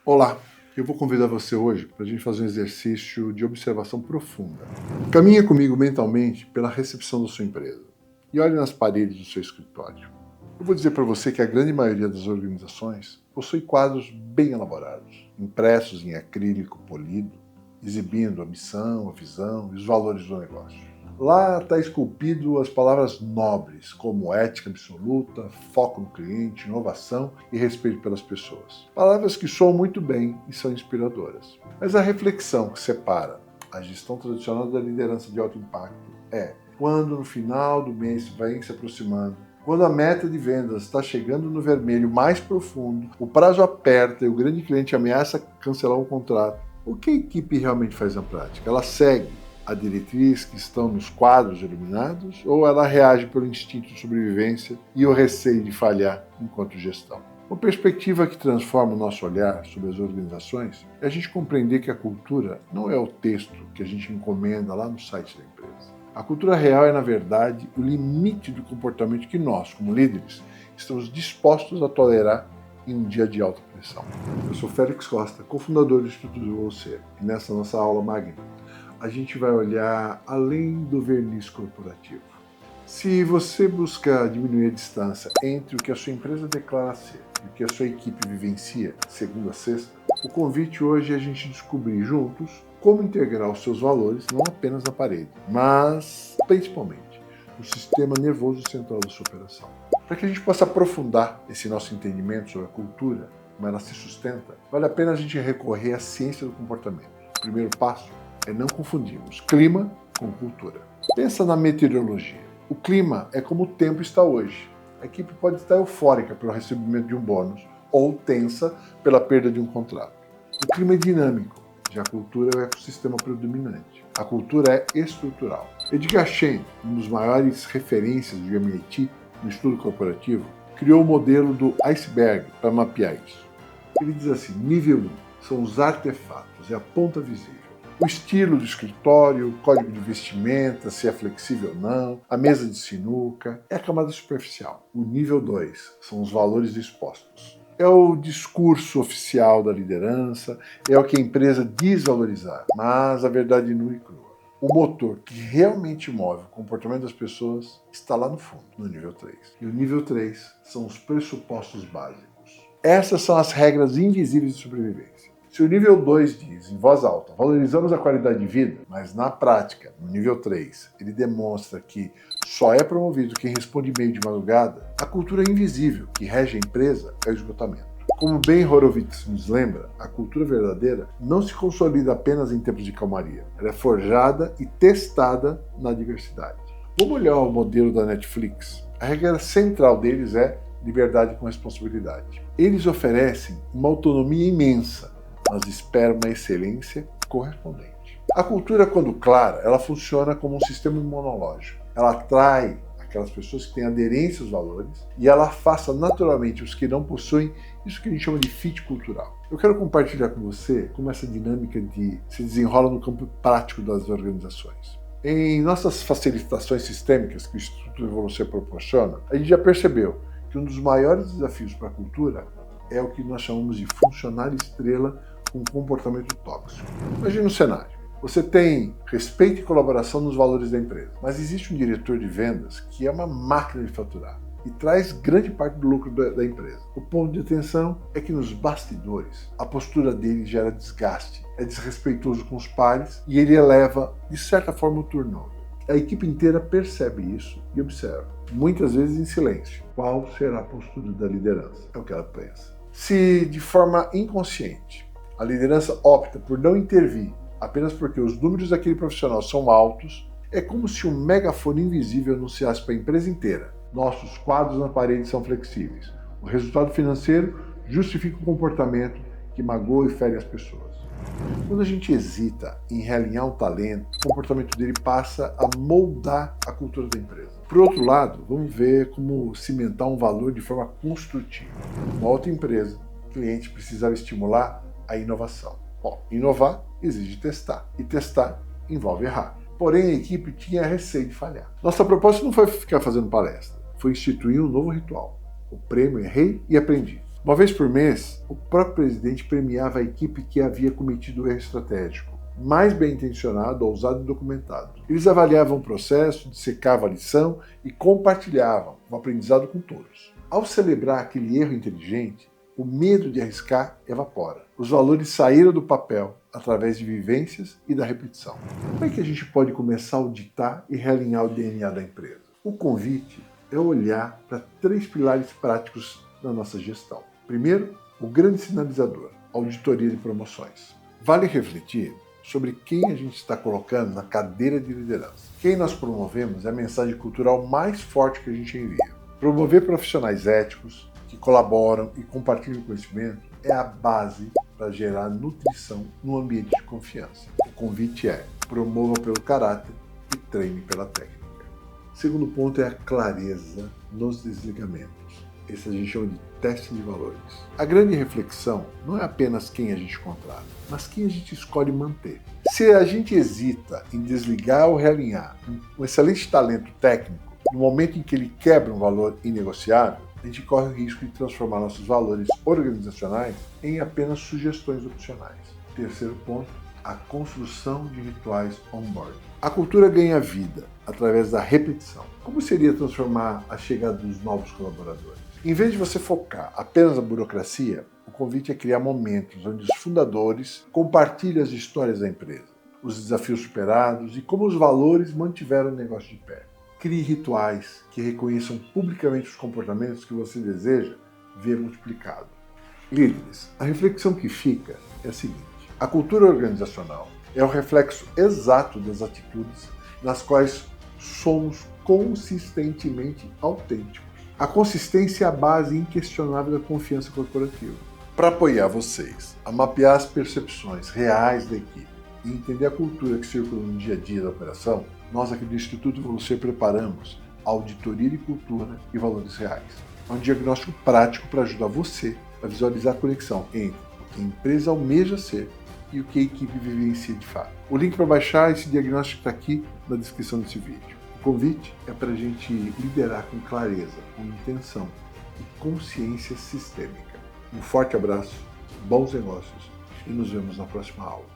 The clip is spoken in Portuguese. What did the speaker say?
Olá, eu vou convidar você hoje para a gente fazer um exercício de observação profunda. Caminha comigo mentalmente pela recepção da sua empresa e olhe nas paredes do seu escritório. Eu vou dizer para você que a grande maioria das organizações possui quadros bem elaborados, impressos em acrílico polido, exibindo a missão, a visão e os valores do negócio. Lá está esculpido as palavras nobres, como ética absoluta, foco no cliente, inovação e respeito pelas pessoas. Palavras que soam muito bem e são inspiradoras. Mas a reflexão que separa a gestão tradicional da liderança de alto impacto é quando no final do mês vem se aproximando, quando a meta de vendas está chegando no vermelho mais profundo, o prazo aperta e o grande cliente ameaça cancelar um contrato. O que a equipe realmente faz na prática? Ela segue a diretriz que estão nos quadros iluminados ou ela reage pelo instinto de sobrevivência e o receio de falhar enquanto gestão? Uma perspectiva que transforma o nosso olhar sobre as organizações é a gente compreender que a cultura não é o texto que a gente encomenda lá no site da empresa. A cultura real é, na verdade, o limite do comportamento que nós, como líderes, estamos dispostos a tolerar em um dia de alta pressão. Eu sou Félix Costa, cofundador do Instituto Você, e nessa nossa aula magna, a gente vai olhar além do verniz corporativo. Se você busca diminuir a distância entre o que a sua empresa declara ser e o que a sua equipe vivencia segunda a sexta, o convite hoje é a gente descobrir juntos como integrar os seus valores não apenas na parede, mas principalmente no sistema nervoso central da sua operação. Para que a gente possa aprofundar esse nosso entendimento sobre a cultura, como ela se sustenta, vale a pena a gente recorrer à ciência do comportamento. O primeiro passo é não confundirmos clima com cultura. Pensa na meteorologia. O clima é como o tempo está hoje. A equipe pode estar eufórica pelo recebimento de um bônus ou tensa pela perda de um contrato. O clima é dinâmico, já a cultura é o ecossistema predominante. A cultura é estrutural. Edgar Schein, um dos maiores referências de MIT no estudo corporativo, criou o modelo do iceberg para mapear isso. Ele diz assim: nível 1 são os artefatos, é a ponta visível. O estilo do escritório, o código de vestimenta, se é flexível ou não, a mesa de sinuca, é a camada superficial. O nível 2 são os valores expostos. É o discurso oficial da liderança, é o que a empresa diz valorizar, mas a verdade nua e crua. O motor que realmente move o comportamento das pessoas está lá no fundo, no nível 3. E o nível 3 são os pressupostos básicos. Essas são as regras invisíveis de sobrevivência. Se o nível 2 diz, em voz alta, valorizamos a qualidade de vida, mas na prática, no nível 3, ele demonstra que só é promovido quem responde e-mail de madrugada, a cultura invisível que rege a empresa é o esgotamento. Como Ben Horowitz nos lembra, a cultura verdadeira não se consolida apenas em tempos de calmaria. Ela é forjada e testada na diversidade. Vamos olhar o modelo da Netflix. A regra central deles é liberdade com responsabilidade. Eles oferecem uma autonomia imensa, mas esperam uma excelência correspondente. A cultura, quando clara, ela funciona como um sistema imunológico. Ela atrai aquelas pessoas que têm aderência aos valores e ela afasta naturalmente os que não possuem isso que a gente chama de fit cultural. Eu quero compartilhar com você como essa dinâmica se desenrola no campo prático das organizações. Em nossas facilitações sistêmicas que o Instituto Evolução proporciona, a gente já percebeu que um dos maiores desafios para a cultura é o que nós chamamos de funcionário estrela com comportamento tóxico. Imagina um cenário. Você tem respeito e colaboração nos valores da empresa, mas existe um diretor de vendas que é uma máquina de faturar e traz grande parte do lucro da empresa. O ponto de atenção é que nos bastidores a postura dele gera desgaste, é desrespeitoso com os pares e ele eleva, de certa forma, o turnover. A equipe inteira percebe isso e observa, muitas vezes em silêncio, qual será a postura da liderança. É o que ela pensa. Se, de forma inconsciente, a liderança opta por não intervir apenas porque os números daquele profissional são altos, é como se um megafone invisível anunciasse para a empresa inteira: nossos quadros na parede são flexíveis. O resultado financeiro justifica o comportamento que magoa e fere as pessoas. Quando a gente hesita em realinhar um talento, o comportamento dele passa a moldar a cultura da empresa. Por outro lado, vamos ver como cimentar um valor de forma construtiva. Uma outra empresa, o cliente precisava estimular a inovação. Bom, inovar exige testar, e testar envolve errar. Porém, a equipe tinha receio de falhar. Nossa proposta não foi ficar fazendo palestra, foi instituir um novo ritual. O prêmio Errei e Aprendi. Uma vez por mês, o próprio presidente premiava a equipe que havia cometido o erro estratégico, mais bem intencionado, ousado e documentado. Eles avaliavam o processo, dissecavam a lição e compartilhavam o aprendizado com todos. Ao celebrar aquele erro inteligente, o medo de arriscar evapora. Os valores saíram do papel através de vivências e da repetição. Como é que a gente pode começar a auditar e realinhar o DNA da empresa? O convite é olhar para 3 pilares práticos da nossa gestão. Primeiro, o grande sinalizador, auditoria de promoções. Vale refletir sobre quem a gente está colocando na cadeira de liderança. Quem nós promovemos é a mensagem cultural mais forte que a gente envia. Promover profissionais éticos, que colaboram e compartilham conhecimento, é a base para gerar nutrição no ambiente de confiança. O convite é: promova pelo caráter e treine pela técnica. Segundo ponto é a clareza nos desligamentos. Esse a gente chama de teste de valores. A grande reflexão não é apenas quem a gente contrata, mas quem a gente escolhe manter. Se a gente hesita em desligar ou realinhar um excelente talento técnico, no momento em que ele quebra um valor inegociável, a gente corre o risco de transformar nossos valores organizacionais em apenas sugestões opcionais. Terceiro ponto, a construção de rituais on-board. A cultura ganha vida através da repetição. Como seria transformar a chegada dos novos colaboradores? Em vez de você focar apenas na burocracia, o convite é criar momentos onde os fundadores compartilham as histórias da empresa, os desafios superados e como os valores mantiveram o negócio de pé. Crie rituais que reconheçam publicamente os comportamentos que você deseja ver multiplicado. Líderes, a reflexão que fica é a seguinte: a cultura organizacional é o reflexo exato das atitudes nas quais somos consistentemente autênticos. A consistência é a base inquestionável da confiança corporativa. Para apoiar vocês a mapear as percepções reais da equipe e entender a cultura que circula no dia a dia da operação, nós aqui do Instituto Evolucer preparamos a auditoria de cultura e valores reais. É um diagnóstico prático para ajudar você a visualizar a conexão entre o que a empresa almeja ser e o que a equipe vivencia de fato. O link para baixar esse diagnóstico está aqui na descrição desse vídeo. O convite é para a gente liderar com clareza, com intenção e consciência sistêmica. Um forte abraço, bons negócios e nos vemos na próxima aula.